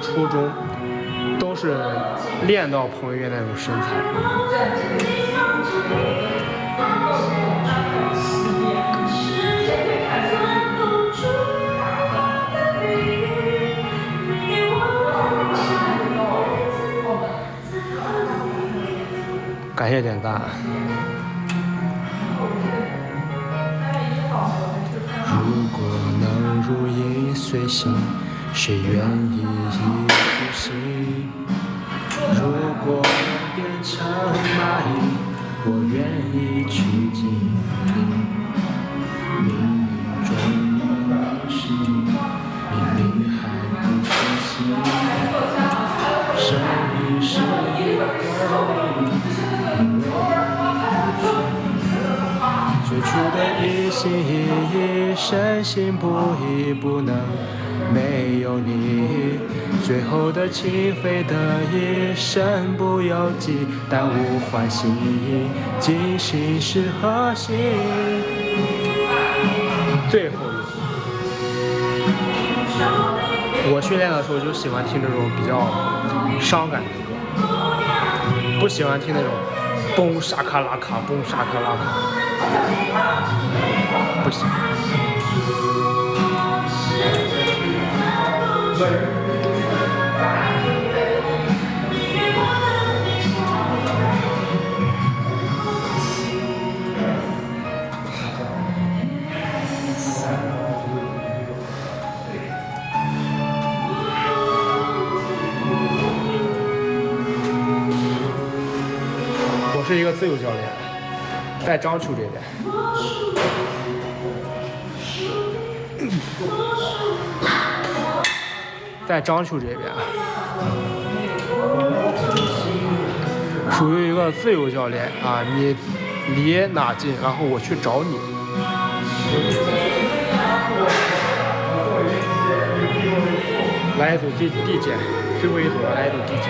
初中都是练到彭于晏那种身材。感谢点赞。如果能如影随形，谁愿意一独行？如果能变成蚂蚁，我愿意去经历。冥冥中你是你，明明还不是心。生命是一个谜，因为最初的一心一意，深信不疑，不能没有你。最后的情非得已，身不由己，但无欢喜意，尽心是何心？最后一句，我训练的时候就喜欢听这种比较伤感的歌，不喜欢听那种嘣沙卡拉卡嘣沙卡拉卡，不行。我是一个自由教练，在章丘这边。在章丘这边，属于一个自由教练啊，你离哪近，然后我去找你。来一组地检，最后一组来一组地检。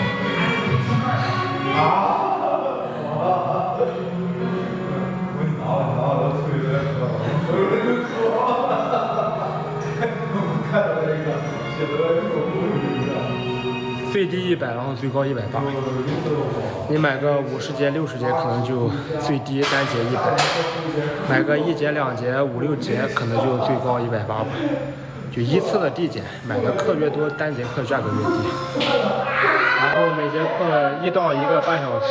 最低100，然后最高180。你买个50节、60节，可能就最低单节100；买个1节、2节、5、6节，可能就最高180吧。就一次的递减，买的课越多，单节课价格越低。然后每节课1到1个半小时，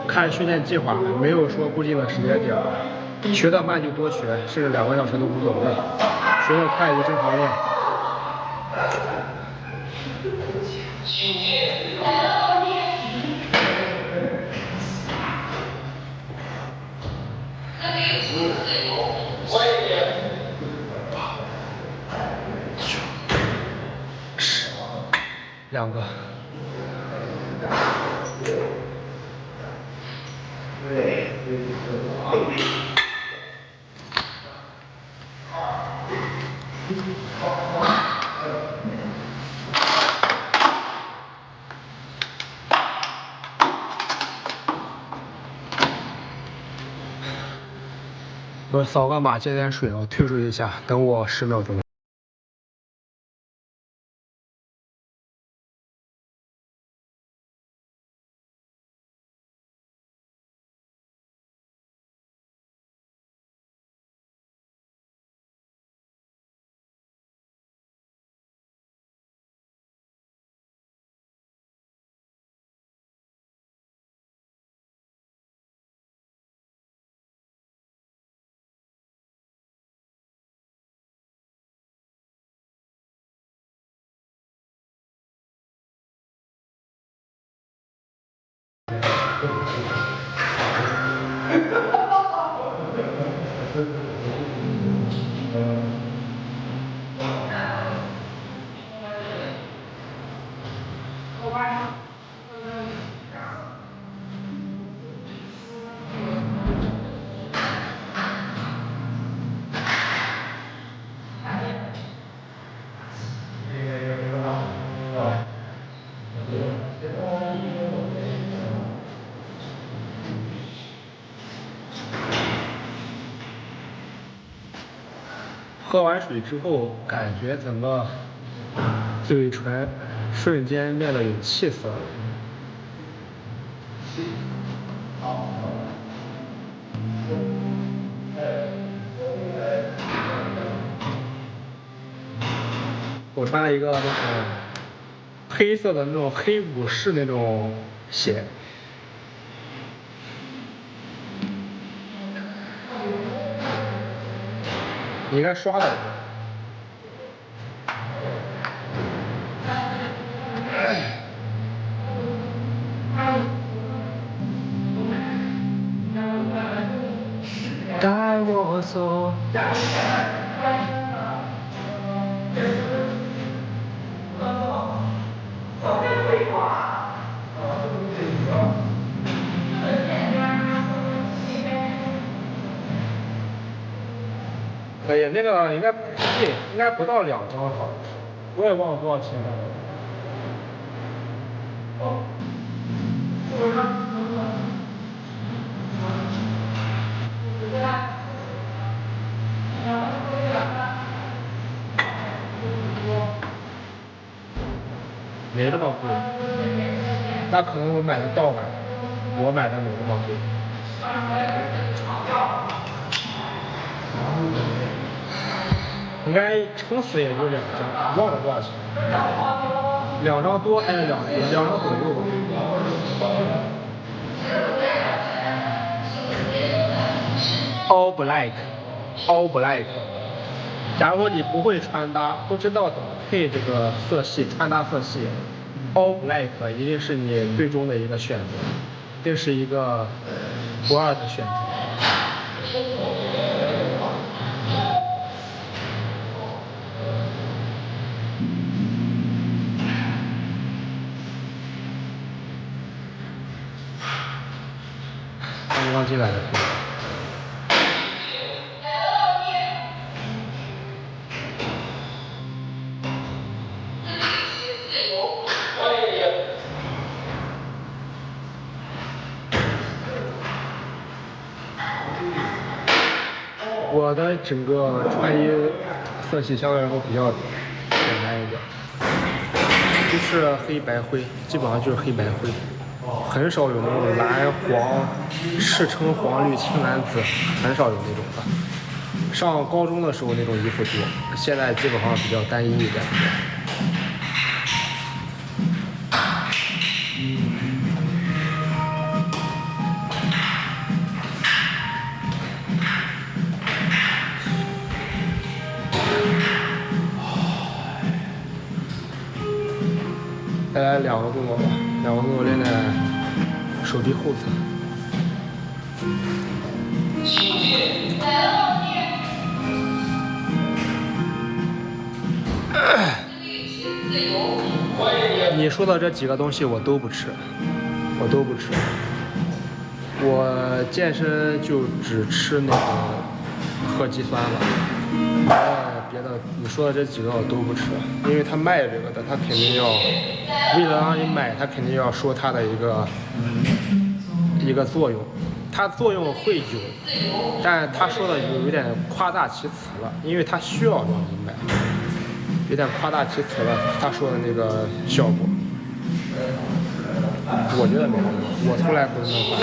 看训练计划，没有说固定的时间点。学得慢就多学，甚至2个小时都无所谓；学得快就正常练。2个。我扫个码，接点水，我退出一下，等我10秒钟。喝完水之后，感觉整个嘴唇瞬间变得有气色。我穿了一个那种黑色的那种黑武士那种鞋。你应该刷了。带我走。可以，那个应该对，应该不到2张好，我也忘了多少钱了。没那么贵，那可能我买的盗版，我买的没那么贵。应该撑死也就2张，忘了多少钱，2张多还是2张左右吧。All black，all black。假如说你不会穿搭，不知道怎么配这个色系，穿搭色系 ，all black 一定是你最终的一个选择，这是一个不二的选择。刚进来的。我的整个穿衣色系相对来说比较简单一点，就是黑白灰，基本上就是黑白灰，很少有那种蓝黄、赤橙黄绿青蓝紫，很少有那种的。上高中的时候那种衣服多，现在基本上比较单一一点。再来2个动作吧，2个动作练练手臂后侧。你说的这几个东西我都不吃，我健身就只吃那个核肌酸了，别的你说的这几个我都不吃，因为他卖这个的，他肯定要为了让你买，他肯定要说他的一个作用，它作用会有，但他说的有点夸大其词了，因为他需要让你买，有点夸大其词了，他说的那个效果，我觉得没有，我从来不是那么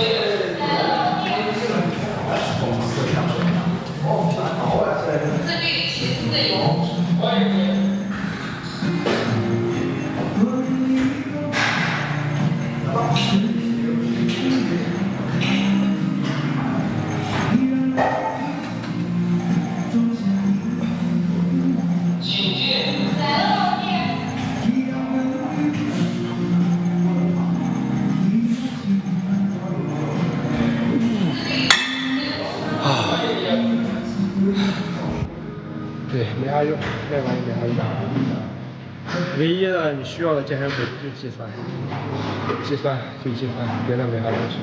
自律且自由。对，没啥用，那玩意没啥用。唯一的你需要的健身辅助就是计算，别的没啥东西。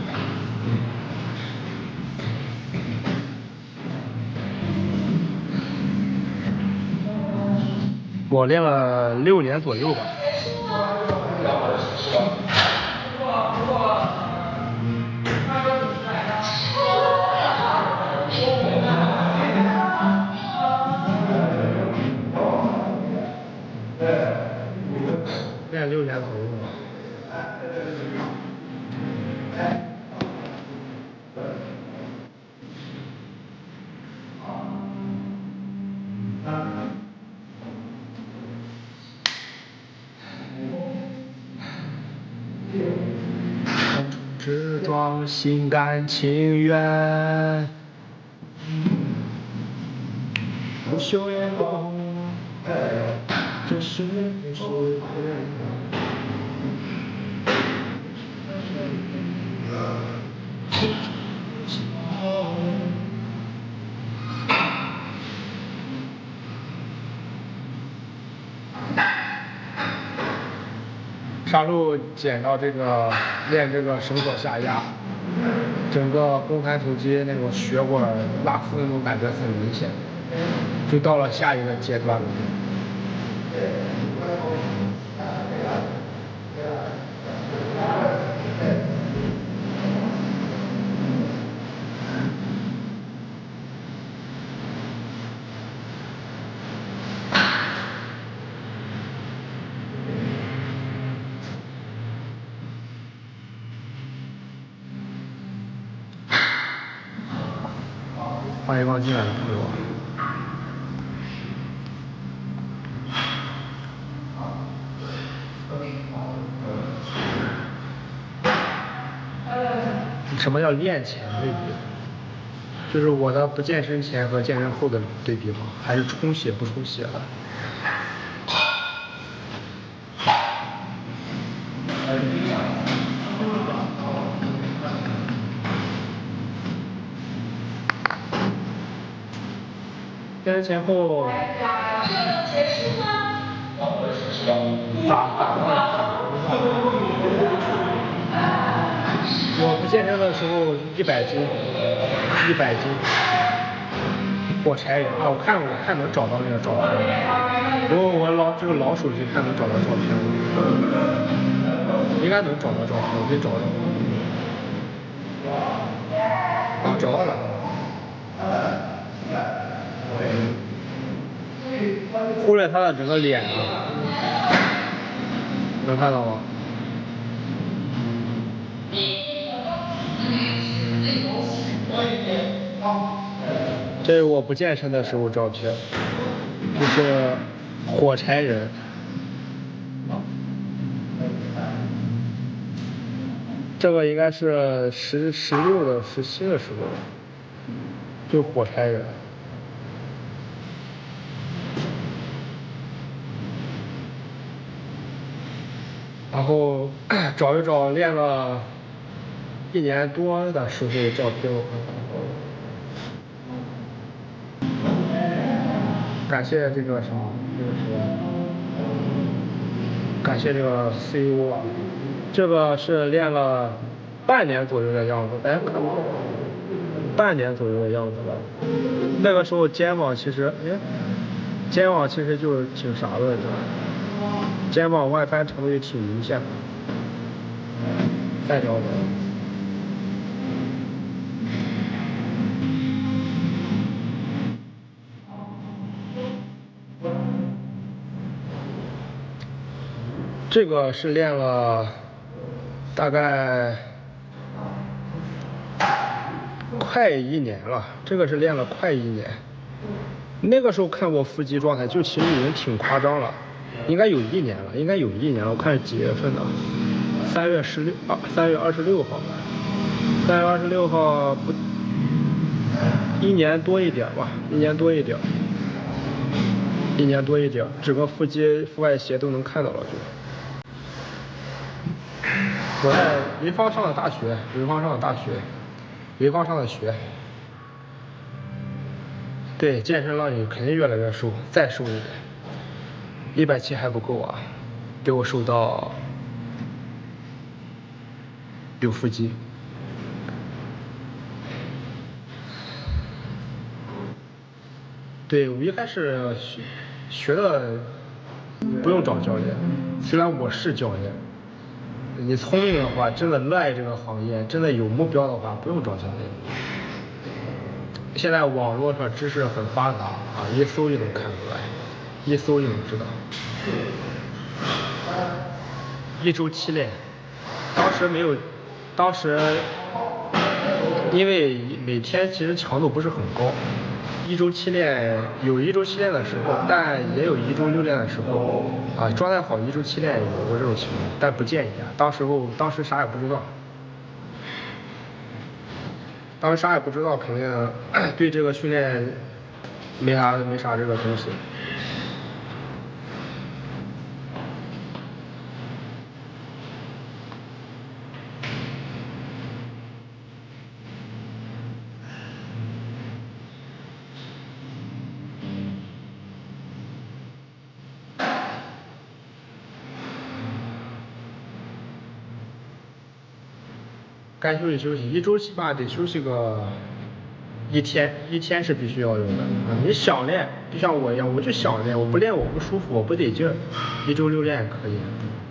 我练了6年左右吧。练6年左右吧。只装心甘情愿，不修也好，这是不是？上路捡到这个练这个绳索下压，整个肱弹手机那种血管拉丝那种感觉很明显，就到了下一个阶段了。欢迎刚进来的朋友。什么叫练前对比？就是我的不健身前和健身后的对比吗？还是充血不充血的？健身前后。我不健身的时候100斤，100斤，火柴人啊！我看能找到那个照片，不过我这个老手机看能找到照片吗？应该能找到照片，我可以找找。啊，找到了。忽略他的整个脸啊，能看到吗？这是我不健身的时候照片，就是火柴人。这个应该是16的、17的时候，就火柴人。然后找一找练了1年多的时候照片。感谢这个什么，感谢这个 CEO 啊，这个是练了半年左右的样子，哎，看半年左右的样子吧。那个时候肩膀其实就是挺啥的，肩膀外翻程度也挺明显的。再找找。这个是练了大概快1年了，这个是练了快1年。那个时候看我腹肌状态，就其实已经挺夸张了，应该有1年了，我看是几月份的？3月26号，3月26号，3月26号不，1年多一点吧，1年多一点，整个腹肌、腹外斜都能看到了就。我在潍坊上的大学，潍坊上的学。对，健身了你肯定越来越瘦，再瘦一点，170还不够啊，给我瘦到有腹肌。对，我一开始学的不用找教练，虽然我是教练。你聪明的话，真的热爱这个行业，真的有目标的话，不用找教练。现在网络上知识很发达啊，一搜就能看出来，一搜就能知道。1周7练，当时没有，当时因为每天其实强度不是很高，1周7练有1周7练的时候，但也有1周6练的时候，啊，状态好1周7练有过这种情况，但不建议啊，当时啥也不知道。当时啥也不知道，肯定对这个训练没啥这个东西。该休息休息，1周起码得休息个1天，1天是必须要有的。你想练，就像我一样，我就想练，我不练我不舒服，我不得劲儿，1周6练也可以，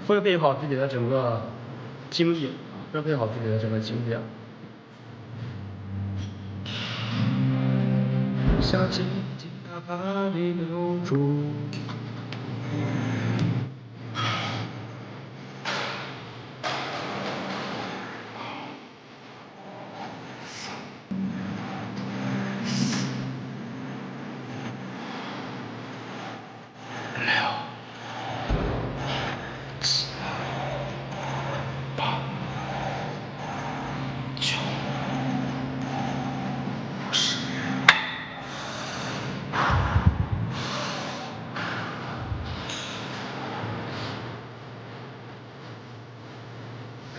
分配好自己的整个精力，分配好自己的整个精力。相信哪怕你留住。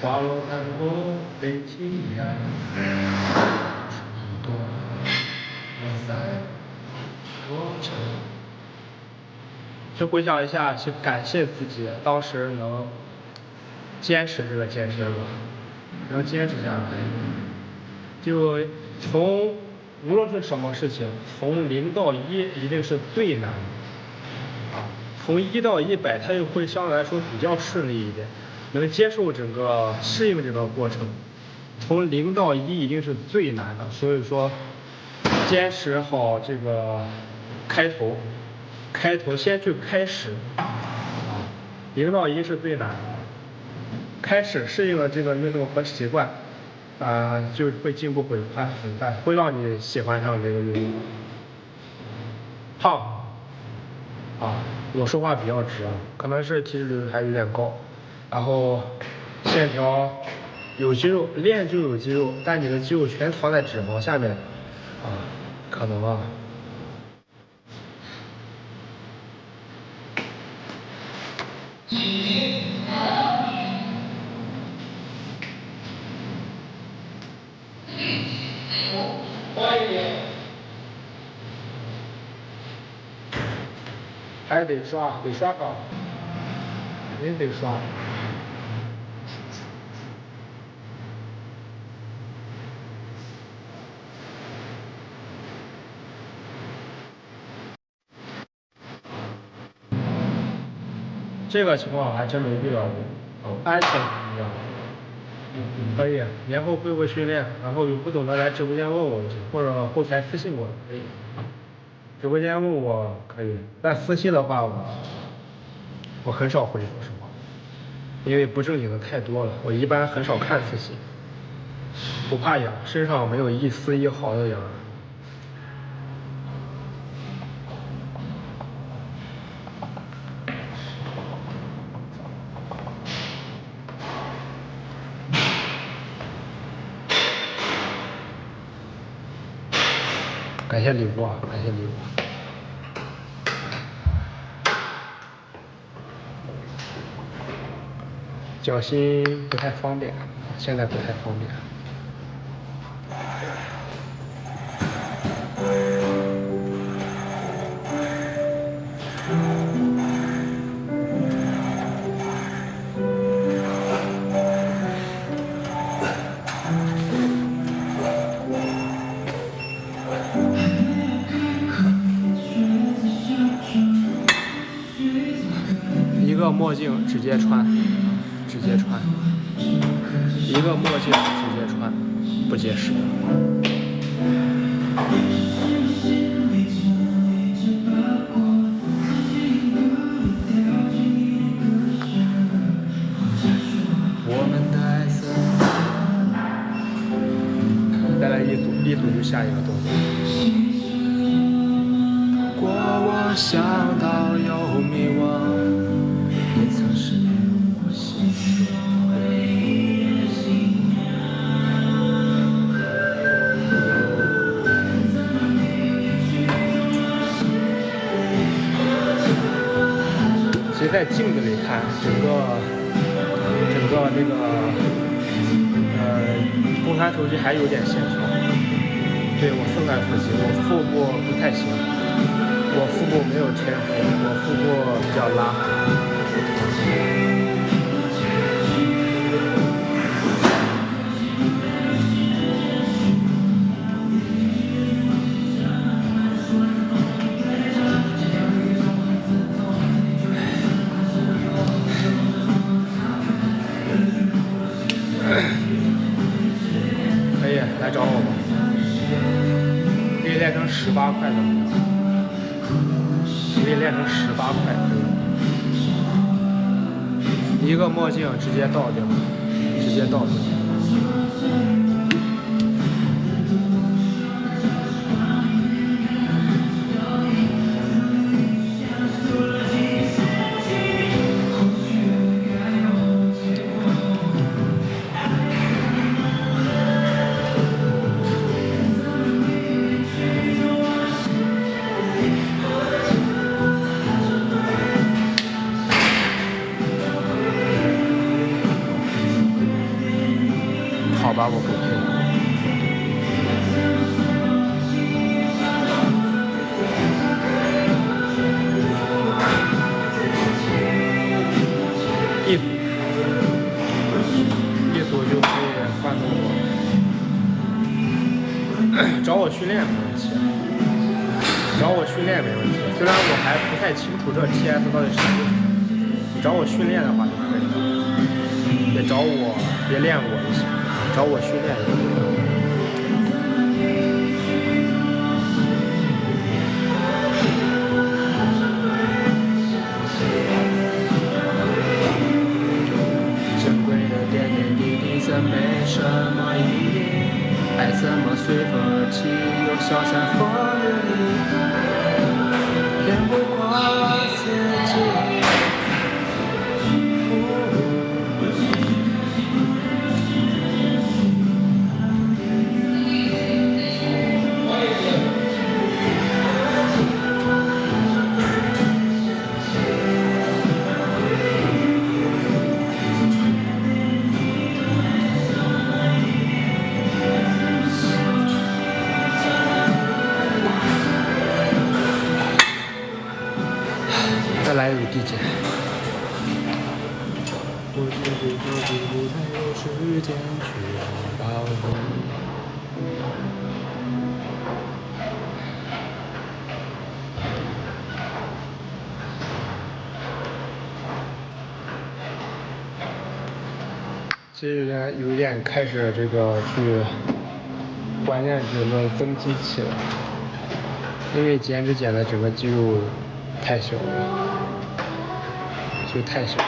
花落淡薄悲凄凉，多我在过程。就回想一下，去感谢自己当时能坚持这个健身吧，能坚持下来。就从无论是什么事情，从0到1一定是最难的啊，从1到100，它就会相对来说比较顺利一点。能接受适应整个过程，从0到1一定是最难的，所以说坚持好这个开头先去开始，0到1是最难的，开始适应了这个运动和习惯，就会进步很快，会让你喜欢上这个运动。胖我说话比较直，可能是体脂还有点高。然后线条有肌肉，练就有肌肉，但你的肌肉全藏在脂肪下面，可能啊。还得刷岗，肯定得刷。这个情况我还真没遇到过，安全一样。可以，年后会训练，然后有不懂的来直播间问我，或者后台私信我可以。直播间问我可以，但私信的话我很少回，说实话，因为不正经的太多了，我一般很少看私信。不怕痒，身上没有一丝一毫的痒。感谢礼物，感谢礼物。脚心不太方便，现在不太方便。一个墨镜直接穿，一个墨镜直接穿，不结实。后就下一个动作。过往想到有迷惘，也曾是我心中唯一的信仰。其实在镜子里看，整个那个肱三头肌还有点线条。对，我四块腹肌，我腹部不太行，我腹部没有天赋，我腹部比较拉。可以来找我吧，可以练成18块怎么样？可以练成18块，一个墨镜直接倒掉，直接倒掉。好吧，我不配。一组就可以换动作，找我训练没问题，找我训练没问题。虽然我还不太清楚这 TS 到底啥意思，你找我训练的话就可以了，别找我，别练我就行。找我训练就可以了。珍贵的点点滴滴怎没什么意义？爱怎么随风而起，又消散风雨里，骗不过自己。再来一组递减。我觉得不太有时间去拥抱你。其实有点开始这个去关键这个增肌期了，因为减脂减的整个肌肉太小了，就太小了。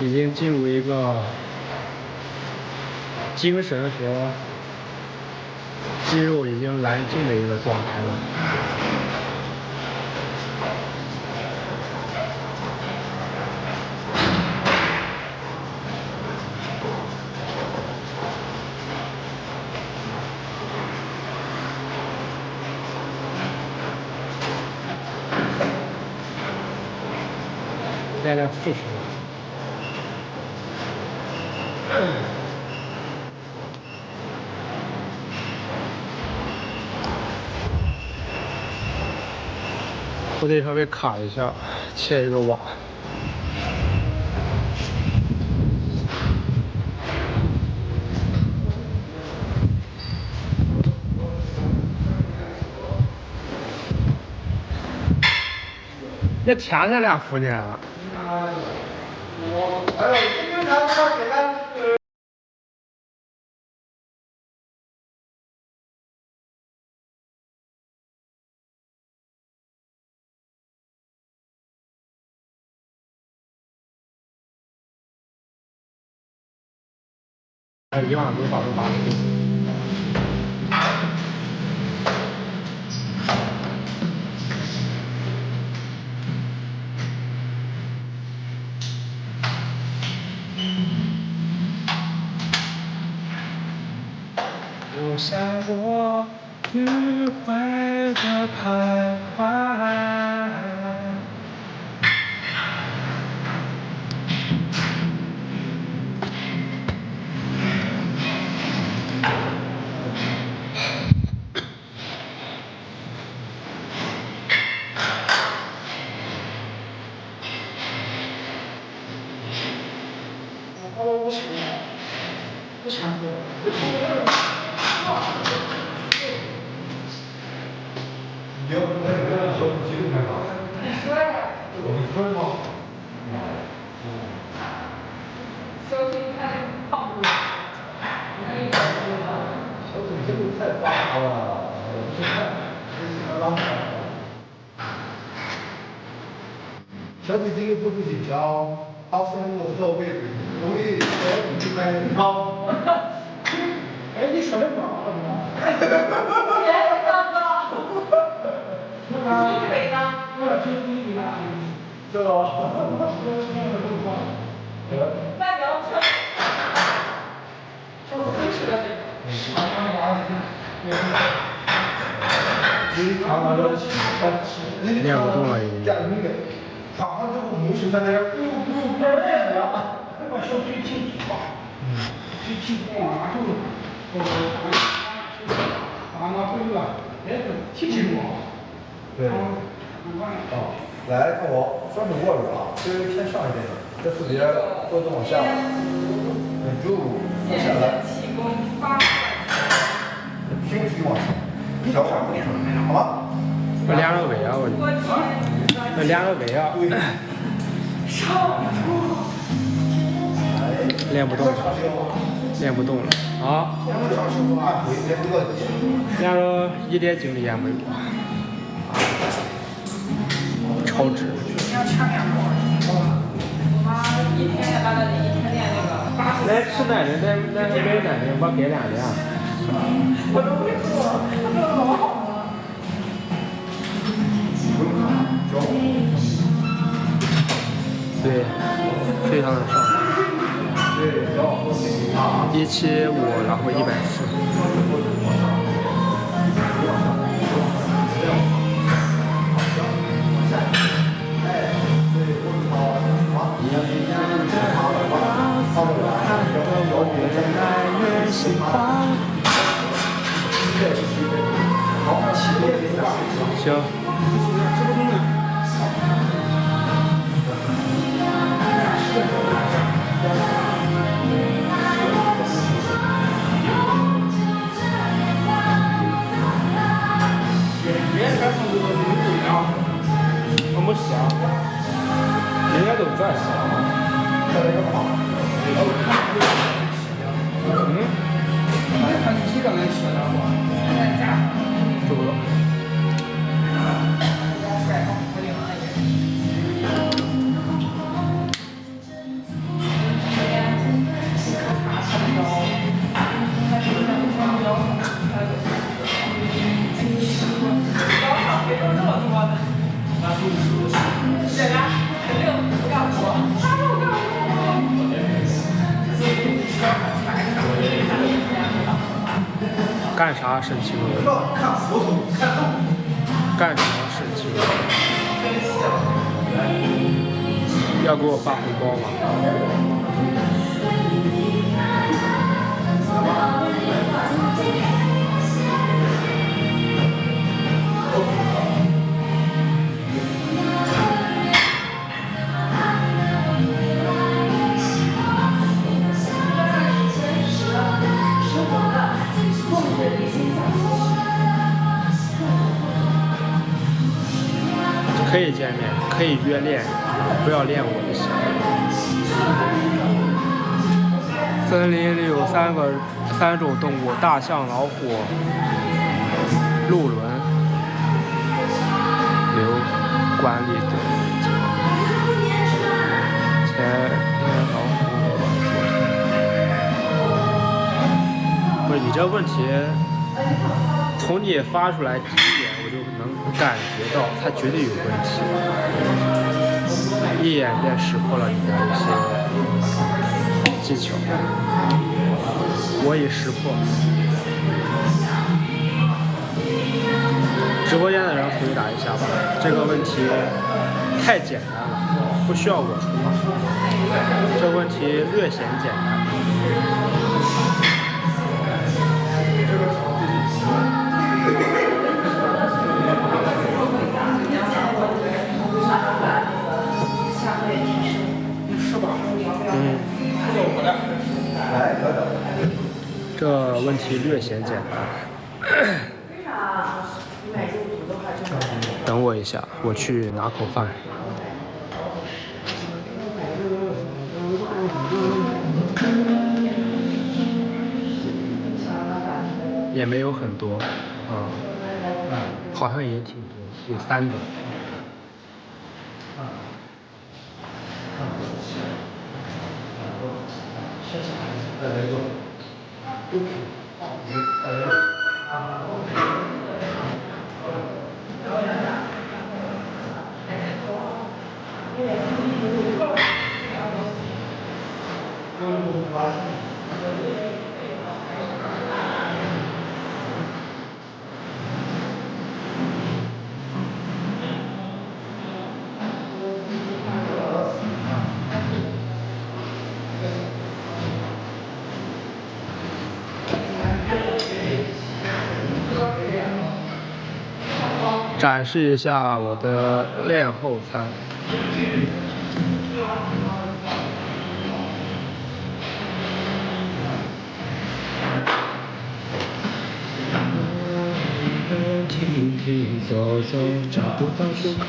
已经进入一个精神和肌肉已经蓝尽的一个状态了。练练腹式。我得稍微卡一下，切一个网。那前天俩福建了。1万多少80。留下我迂回的徘徊。不强迫。你要那个小鸡肉干啥？你说呀。你说吗？小鸡太胖了。小鸡这个太大了，不看，小鸡这个不是紧张，它是我这个位置，容易小鸡这边高。哎，你说的不好吗？别大哥。第一杯呢？这个。代表车。练不动了已经。早上这个模型在那儿，不用练了，把小腿挺直吧。腿挺直啊，就把那回了，哎，挺轻松。对。哦，来看我双手握住啊，稍微偏上一点点，这腹节脖子往下，稳住，下来。身体往前，脚往前，好吗？我练个胃啊，我练个胃啊。练不动了，练不动了啊！练了一点精力也没有，超值。来吃奶的，来买奶的，我给2两。我都会做，他做的老好了。对，非常的上。175，然后140。行。我没想，人家都在想。看你几个人吃了吗？走了。干啥申请人？干啥申请人？要给我发红包吗？可以见面，可以约练，不要练我就行。森林里有3种动物：大象、老虎、鹿轮。留管理的前天老虎不是你这问题，从你发出来第一眼我就能感觉到它绝对有问题，一眼便识破了你的一些技巧，我已识破。直播间的人回答一下吧，这个问题太简单了，不需要我出马。这个问题略显简单。这问题略显简单。等我一下，我去拿口饭。也没有很多，好像也挺多，有3个。展示一下我的练后餐。停停走走，找不到出口。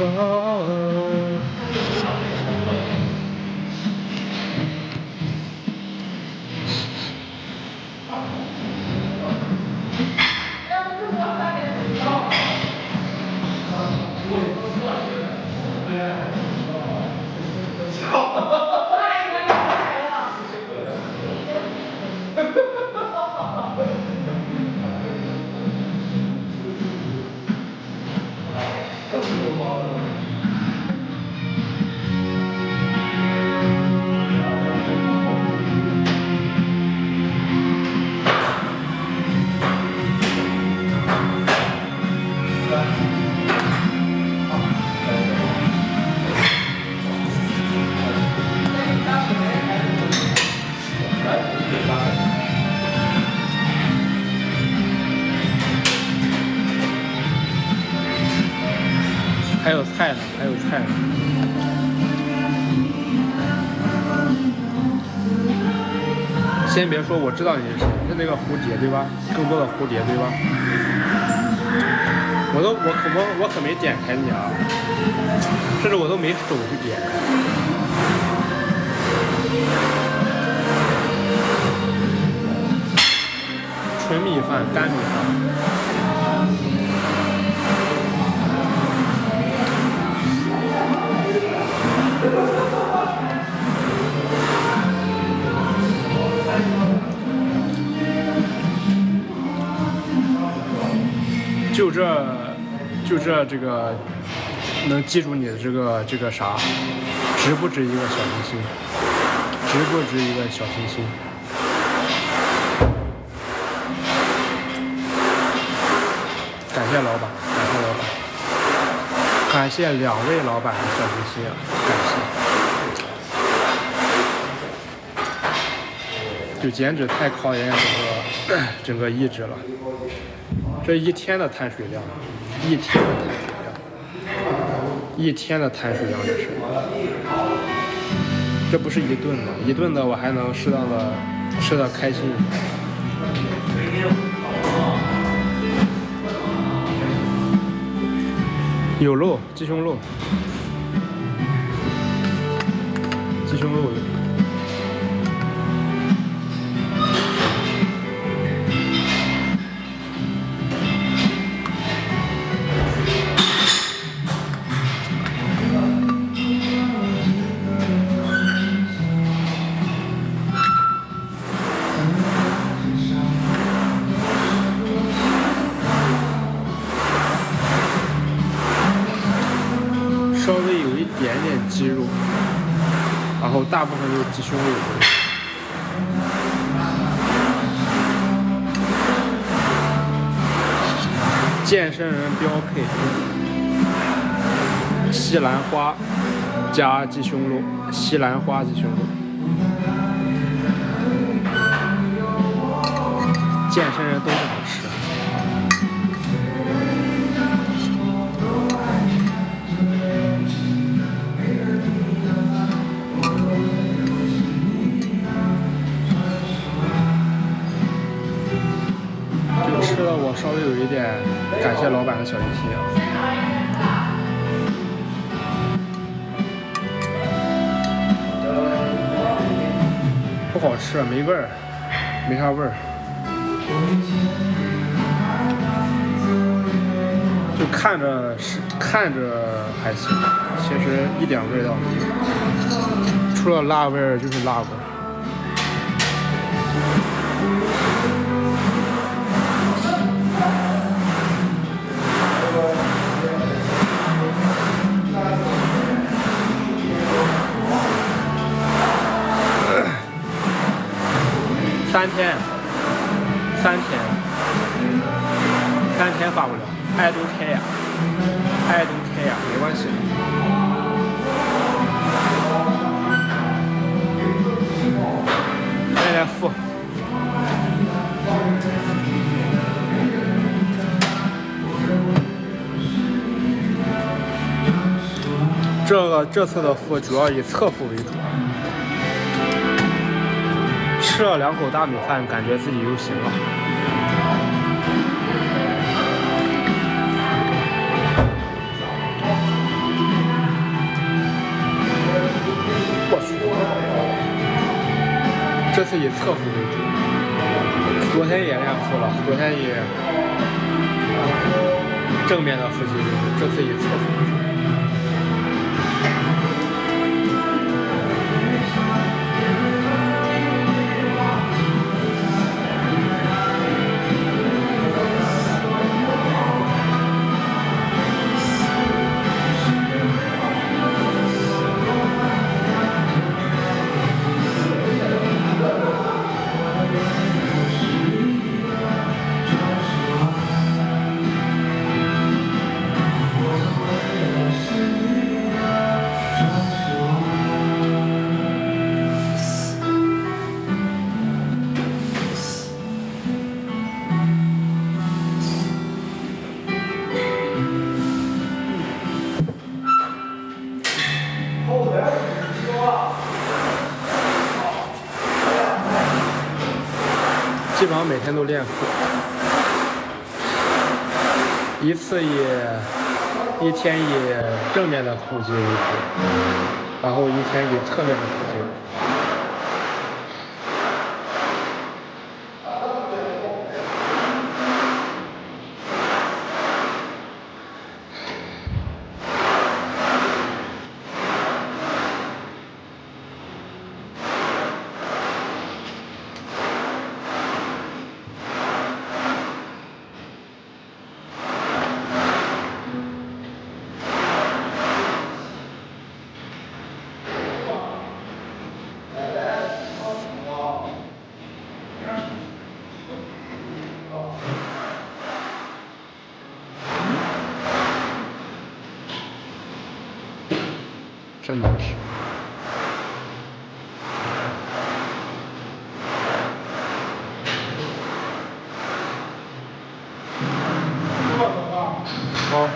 还有菜呢，还有菜呢。先别说，我知道你是谁，是那个蝴蝶对吧？更多的蝴蝶对吧？我可没点开你啊，甚至我都没手去点。纯米饭、干米饭。就这个能记住你的这个啥，值不值一个小星星？值不值一个小星星？谢老板，感谢老板，感谢2位老板的小心心啊，感谢。就减脂太考验整个意志了，这一天的碳水量，一天的碳水量这不是一顿的，一顿的我还能适当的吃的开心一点。有肉，鸡胸肉，稍微有一点点鸡肉，然后大部分就是鸡胸肉。健身人标配，西兰花加鸡胸肉，西兰花鸡胸肉。健身人都这么吃。吃的我稍微有一点感谢老板的小心心啊。不好吃，没味儿，没啥味儿，就看着还行，其实一点味道没有，除了辣味儿就是辣味儿。3天发不了，I don't care，没关系。来付。这次的付主要以侧付为主。吃了2口大米饭，感觉自己又行了。我去，这次以侧腹为主。昨天也练腹了，昨天以正面的腹肌为主，这次以侧腹为主。基本上每天都练腹，一天以正面的腹肌为主，然后一天以侧面的腹肌为主。真的是。好。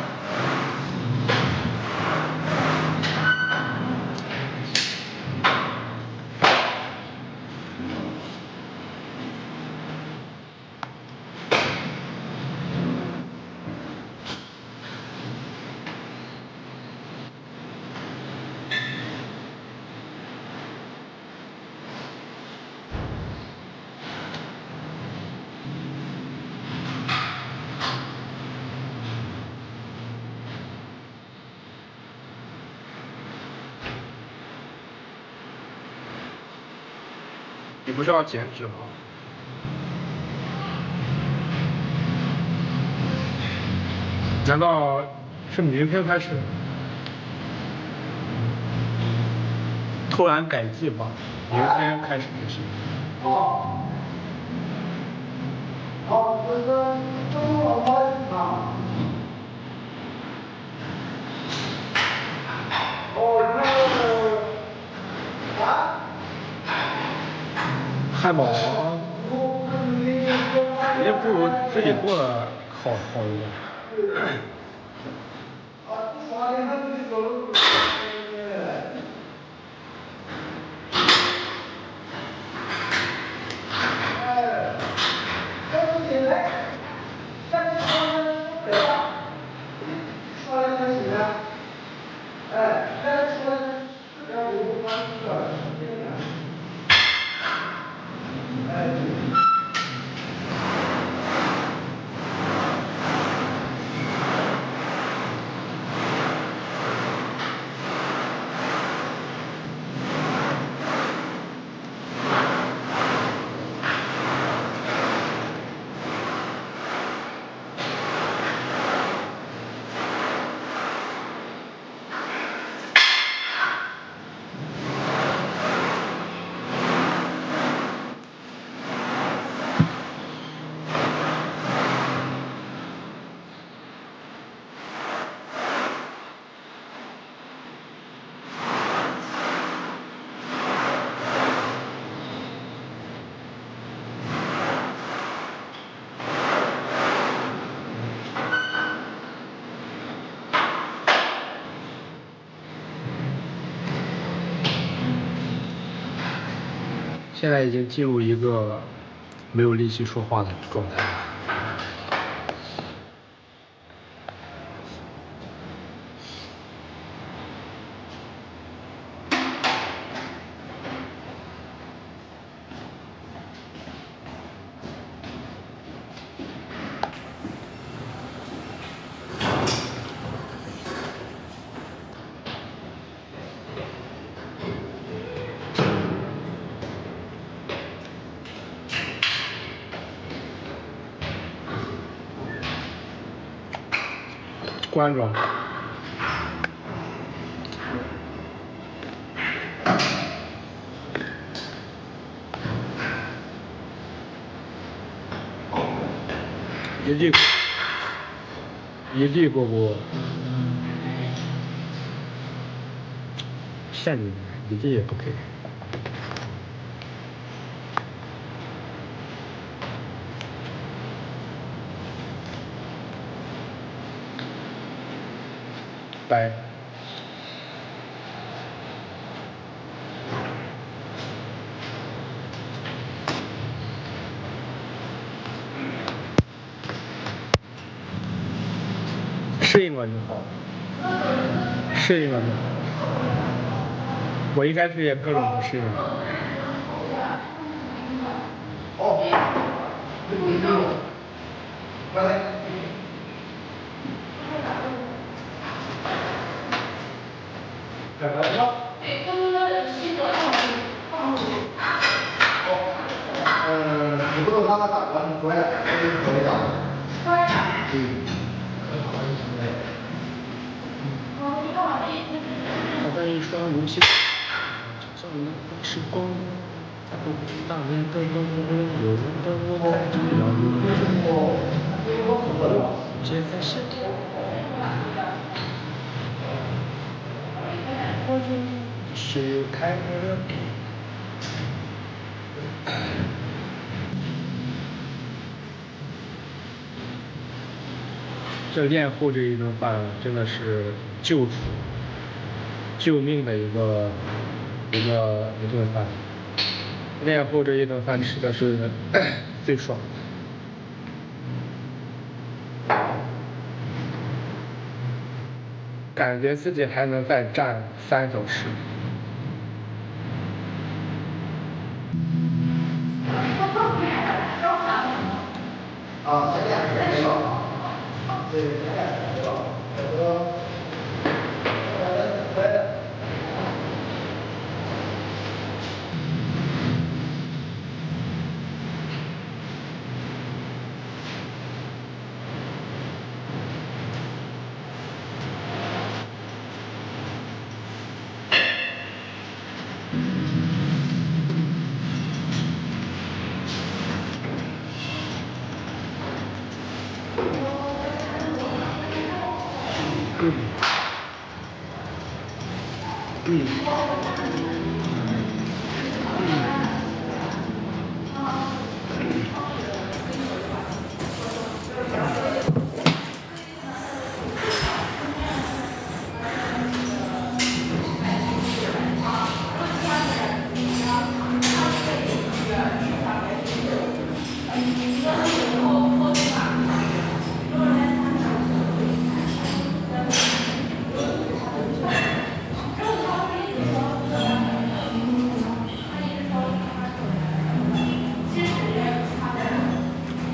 你不是要减脂吗？难道是明天开始？突然改计划，明天开始执行。好，这个中老板啊。汉堡王，人家不如自己做的好一点。现在已经进入一个没有力气说话的状态了。关着。一粒过不？限制一粒也不给。拜。适应了就好，适应了就好。我一开始也各种不适应。回来。干嘛去？你不能让他打过，你过来，我给你打。好像一双如昔，像那时光，大人的灯，有人的我开着遥远，解开心。是开了。这练后这一顿饭真的是救命的一顿饭。练后这一顿饭吃的是最爽。感觉自己还能再站3小时。啊，咱俩是少，对，咱俩是少，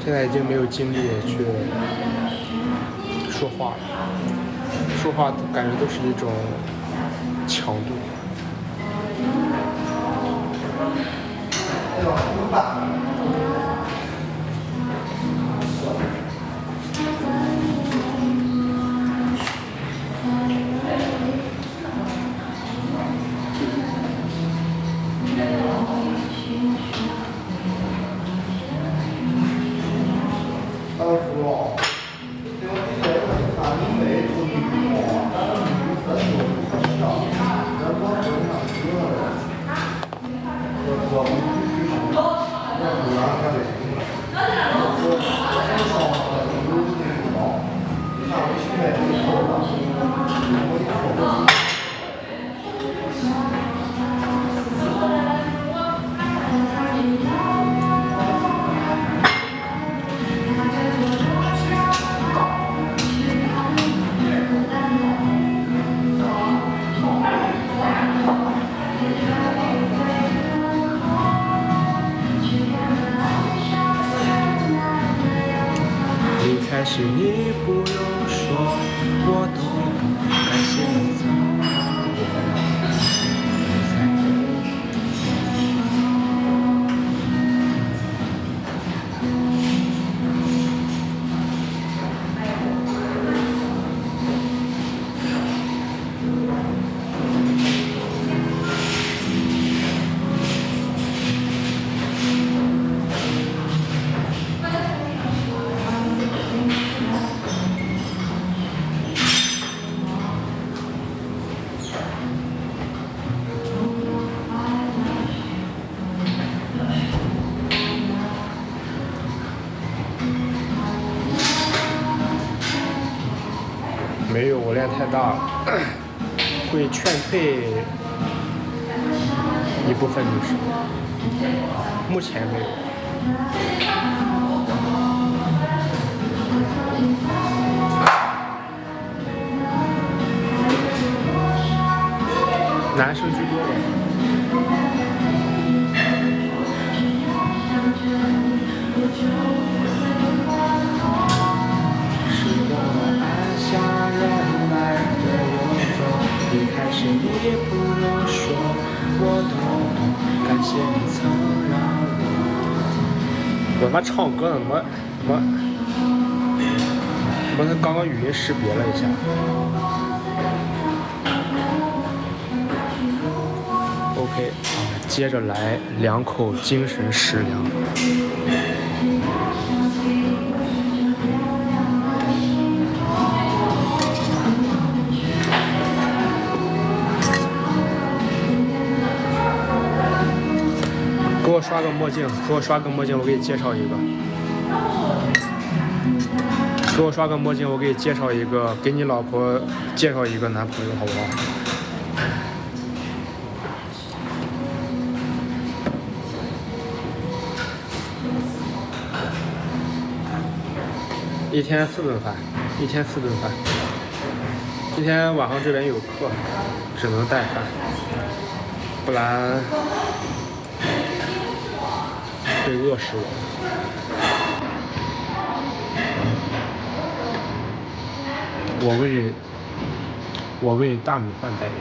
现在已经没有精力去说话了，说话感觉都是一种强度。开始你不用说，我都懂，感谢你曾让我在没有，我练太大了，会劝退一部分女生，目前没有。男生居多吧。一开始你不用说，我都懂，感谢你曾让我他妈唱歌呢，他刚刚语音识别了一下。OK， 接着来2口精神食粮。我刷个墨镜，给我刷个墨镜，我给你介绍一个。给我刷个墨镜，我给你介绍一个，给你老婆介绍一个男朋友，好不好？一天4顿饭，一天4顿饭。今天晚上这边有课，只能带饭，不然会饿死我。我为大米饭代言。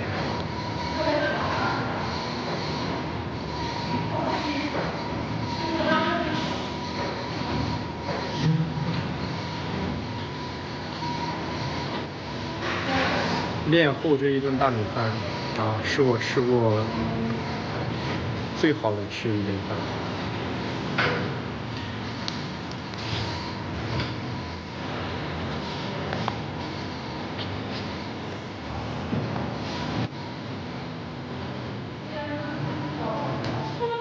练后这一顿大米饭啊，是我吃过最好的吃一顿饭。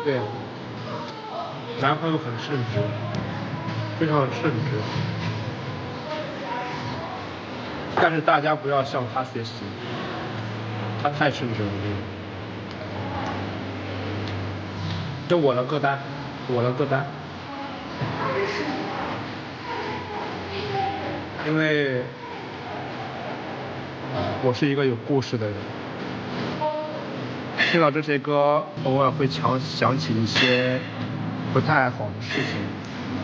对，男朋友很称职，非常称职。但是大家不要向他学习，他太称职了。这我的歌单，我的歌单。因为我是一个有故事的人，听到这些歌，偶尔会想起一些不太好的事情，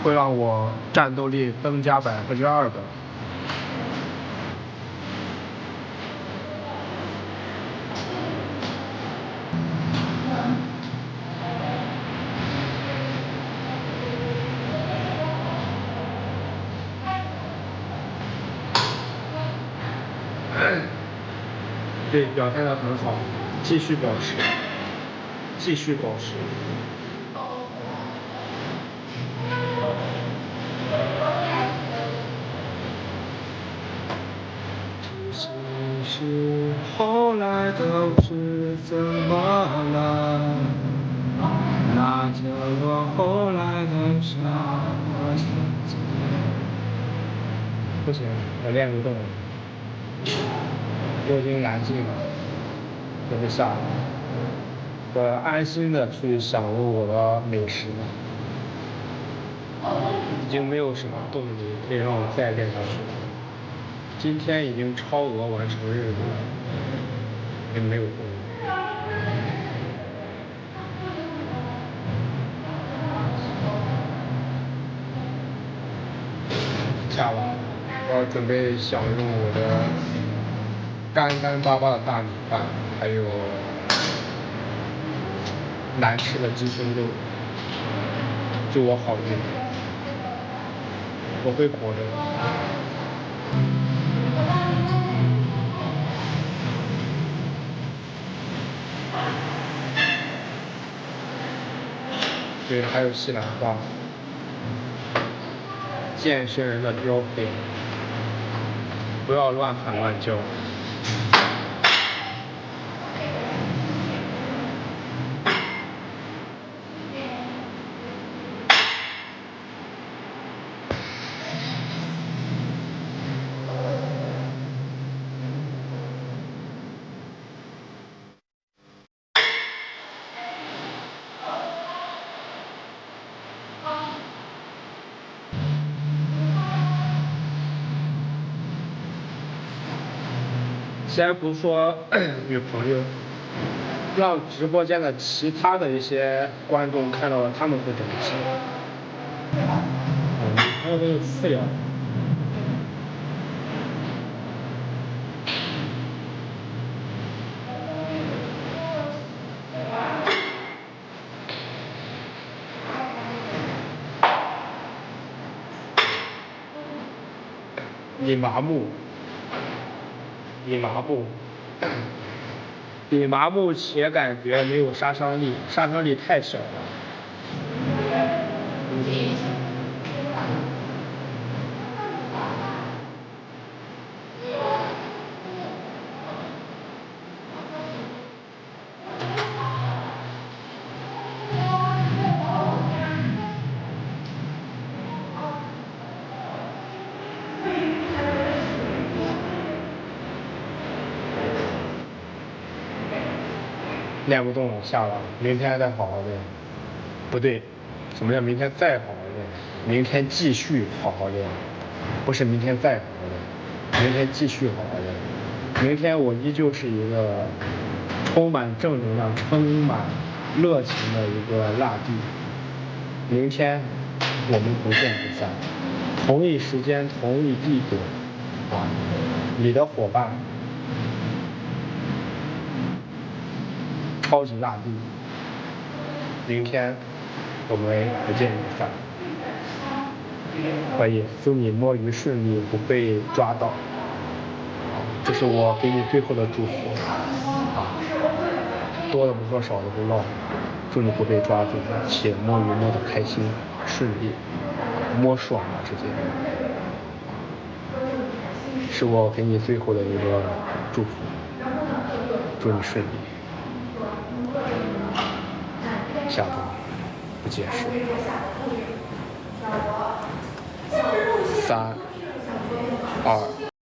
会让我战斗力增加2%。对，表现得很好，继续保持，继续保持。其实后来都是怎么了？那角落后来都是我自己。不行，我练不动了。我已经燃尽了，准备下了。我安心的去享受我的美食了，已经没有什么动力可以让我再练下去了。今天已经超额完成任务了，也没有动力。下了，我要准备享用我的干干巴巴的大米饭，还有难吃的鸡胸肉。祝我好运，我会活着的。对，还有西兰花，健身人的标配，不要乱喊乱叫。先不说女朋友，让直播间的其他的一些观众看到了，他们会怎么想？女朋友都是次要。你麻木，你麻木，你麻木且感觉没有杀伤力，杀伤力太小了。练不动下了，明天再好好练。不对，什么叫明天再好好练？明天继续好好练，不是明天再好好练，明天继续好好练。明天我依旧是一个充满正能量、充满热情的一个辣弟。明天我们不见不散，同一时间同一地点啊，你的伙伴超级辣弟。明天我们不见不散。可以，祝你摸鱼顺利，不被抓到。这是我给你最后的祝福啊！多的不说，少的不唠，祝你不被抓住，且摸鱼摸得开心顺利，摸爽了直接。是我给你最后的一个祝福，祝你顺利。下播，不解释。3、2。